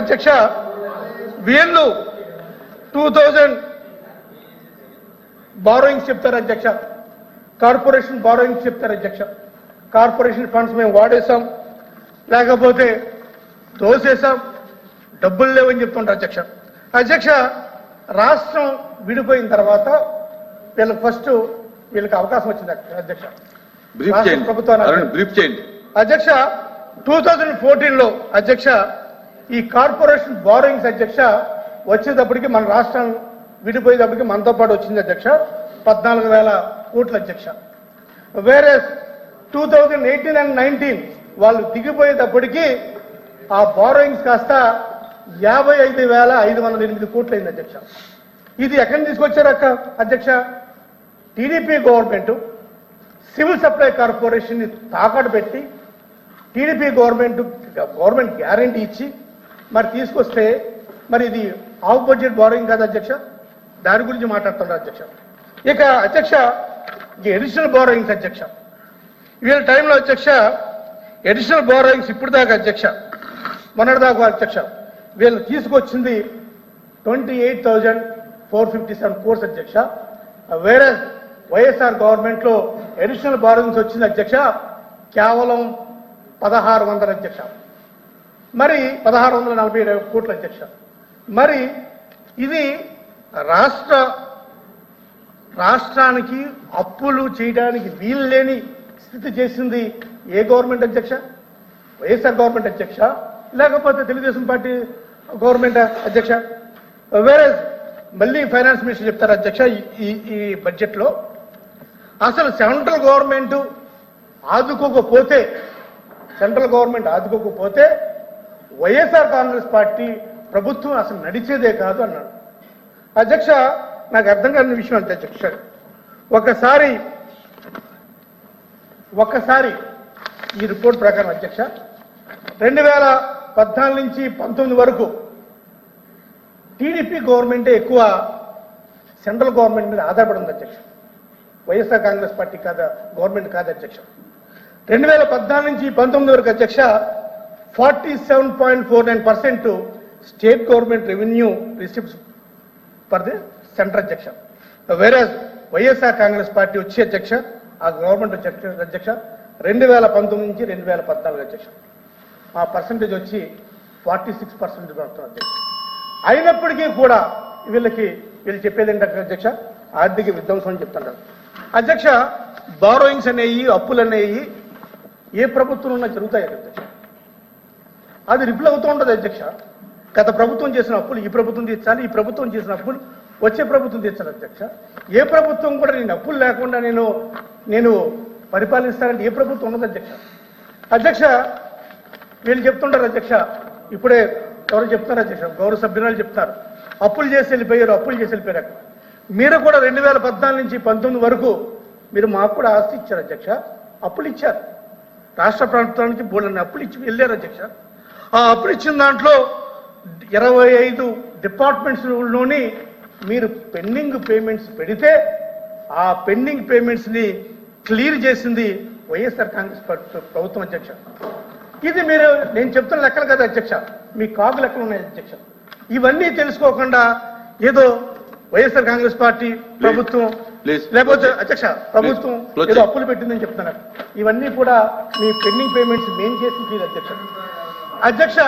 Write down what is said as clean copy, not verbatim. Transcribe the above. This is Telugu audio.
అధ్యక్ష వీళ్ళు 2000 బారోయింగ్స్ చెప్తారు అధ్యక్ష, కార్పొరేషన్ బారోయింగ్స్ చెప్తారు అధ్యక్ష. కార్పొరేషన్ ఫండ్స్ మేము వాడేసాం, లేకపోతే దోసేసాం, డబ్బులు లేవని చెప్తుంటారు అధ్యక్ష. అధ్యక్ష రాష్ట్రం విడిపోయిన తర్వాత వీళ్ళకి ఫస్ట్ వీళ్ళకి అవకాశం వచ్చింది అధ్యక్ష. ప్రభుత్వాన్ని అధ్యక్ష 2014లో అధ్యక్ష ఈ కార్పొరేషన్ బారోయింగ్స్ అధ్యక్ష వచ్చేటప్పటికి మన రాష్ట్రం విడిపోయేటప్పటికి మనతో పాటు వచ్చింది అధ్యక్ష 14,000 కోట్ల అధ్యక్ష. వేరే 2018 and 19 వాళ్ళు దిగిపోయేటప్పటికి ఆ బారోయింగ్స్ కాస్త 55,508 కోట్లు అయింది అధ్యక్ష. ఇది ఎక్కడి నుంచి తీసుకొచ్చారు అధ్యక్ష? టీడీపీ సివిల్ సప్లై కార్పొరేషన్ ని తాకట్టు పెట్టి టీడీపీ గవర్నమెంట్ గ్యారంటీ ఇచ్చి మరి తీసుకొస్తే మరి ఇది ఆఫ్ బడ్జెట్ బారోయింగ్ కాదు అధ్యక్ష. దాని గురించి మాట్లాడుతున్నారు అధ్యక్ష. ఇక అధ్యక్ష ఎడిషనల్ బారోయింగ్స్ అధ్యక్ష వీళ్ళ టైంలో అధ్యక్ష ఎడిషనల్ బారోయింగ్స్ ఇప్పుడు దాకా అధ్యక్ష మొన్నటిదాకా అధ్యక్ష వీళ్ళు తీసుకొచ్చింది 28,457 కోర్స్ అధ్యక్ష. వేరే వైఎస్ఆర్ గవర్నమెంట్లో ఎడిషనల్ బారోయింగ్స్ వచ్చింది అధ్యక్ష కేవలం 1,600 అధ్యక్ష, మరి 1,647 కోట్ల అధ్యక్ష. మరి ఇది రాష్ట్రానికి అప్పులు చేయడానికి వీలు లేని స్థితి చేసింది ఏ గవర్నమెంట్ అధ్యక్ష? వైఎస్ఆర్ గవర్నమెంట్ అధ్యక్ష, లేకపోతే తెలుగుదేశం పార్టీ గవర్నమెంట్ అధ్యక్ష? వేరే మళ్ళీ ఫైనాన్స్ మినిస్టర్ చెప్తారు అధ్యక్ష ఈ బడ్జెట్లో అసలు సెంట్రల్ గవర్నమెంట్ ఆదుకోకపోతే వైఎస్ఆర్ కాంగ్రెస్ పార్టీ ప్రభుత్వం అసలు నడిచేదే కాదు అన్నాడు అధ్యక్ష. నాకు అర్థం కాని విషయం అంతే అధ్యక్ష. ఒక్కసారి ఈ రిపోర్ట్ ప్రకారం అధ్యక్ష 2014 నుంచి 19 వరకు టీడీపీ గవర్నమెంటే ఎక్కువ సెంట్రల్ గవర్నమెంట్ మీద ఆధారపడి ఉంది అధ్యక్ష. వైఎస్ఆర్ కాంగ్రెస్ పార్టీ గవర్నమెంట్ కాదు అధ్యక్ష. 2014 నుంచి 19 వరకు అధ్యక్ష 47.49% state government revenue receipts for the centre అధ్యక్ష. వేరే వైఎస్ఆర్ కాంగ్రెస్ పార్టీ వచ్చి అధ్యక్ష ఆ గవర్నమెంట్ అధ్యక్ష 2019 నుంచి 2014 అధ్యక్ష ఆ పర్సంటేజ్ వచ్చి 46% అధ్యక్ష. అయినప్పటికీ కూడా వీళ్ళు చెప్పేది ఏంటంటే అధ్యక్ష ఆర్థిక విధ్వంసం అని చెప్తున్నారు అధ్యక్ష. బారోయింగ్స్ అనేవి అప్పులు అనేవి ఏ ప్రభుత్వం ఉన్నా జరుగుతాయి అధ్యక్ష, అది రిప్లై అవుతూ ఉంటుంది అధ్యక్ష. గత ప్రభుత్వం చేసిన అప్పులు ఈ ప్రభుత్వం తీర్చాలి, ఈ ప్రభుత్వం చేసిన అప్పులు వచ్చే ప్రభుత్వం తీర్చాలి అధ్యక్ష. ఏ ప్రభుత్వం కూడా నేను అప్పులు లేకుండా నేను పరిపాలిస్తానంటే ఏ ప్రభుత్వం ఉండదు అధ్యక్ష. అధ్యక్ష వీళ్ళు చెప్తుంటారు అధ్యక్ష, ఇప్పుడే ఎవరు చెప్తున్నారు అధ్యక్ష, గౌరవ సభ్యురాలు చెప్తున్నారు అప్పులు చేసి వెళ్ళిపోయారు. మీరు కూడా 2014 నుంచి 19 వరకు మీరు మాకు కూడా ఆస్తి ఇచ్చారు అధ్యక్ష, అప్పులు ఇచ్చారు. రాష్ట్ర ప్రభుత్వానికి బోల్డన్ని అప్పులు ఇచ్చి వెళ్ళారు అధ్యక్ష. ఆ అప్పులు ఇచ్చిన దాంట్లో 25 డిపార్ట్మెంట్స్లోని మీరు పెండింగ్ పేమెంట్స్ పెడితే ఆ పెండింగ్ పేమెంట్స్ని క్లియర్ చేసింది వైఎస్ఆర్ కాంగ్రెస్ ప్రభుత్వం అధ్యక్ష. ఇది నేను చెప్తున్న లెక్కలు కదా అధ్యక్ష, మీ కాగు లెక్కలు ఉన్నాయి అధ్యక్ష. ఇవన్నీ తెలుసుకోకుండా ఏదో వైఎస్ఆర్ కాంగ్రెస్ పార్టీ ప్రభుత్వం లేకపోతే అధ్యక్ష ప్రభుత్వం ఏదో అప్పులు పెట్టిందని చెప్తున్నారు. ఇవన్నీ కూడా మీ పెండింగ్ పేమెంట్స్ మేము చేసి అధ్యక్ష.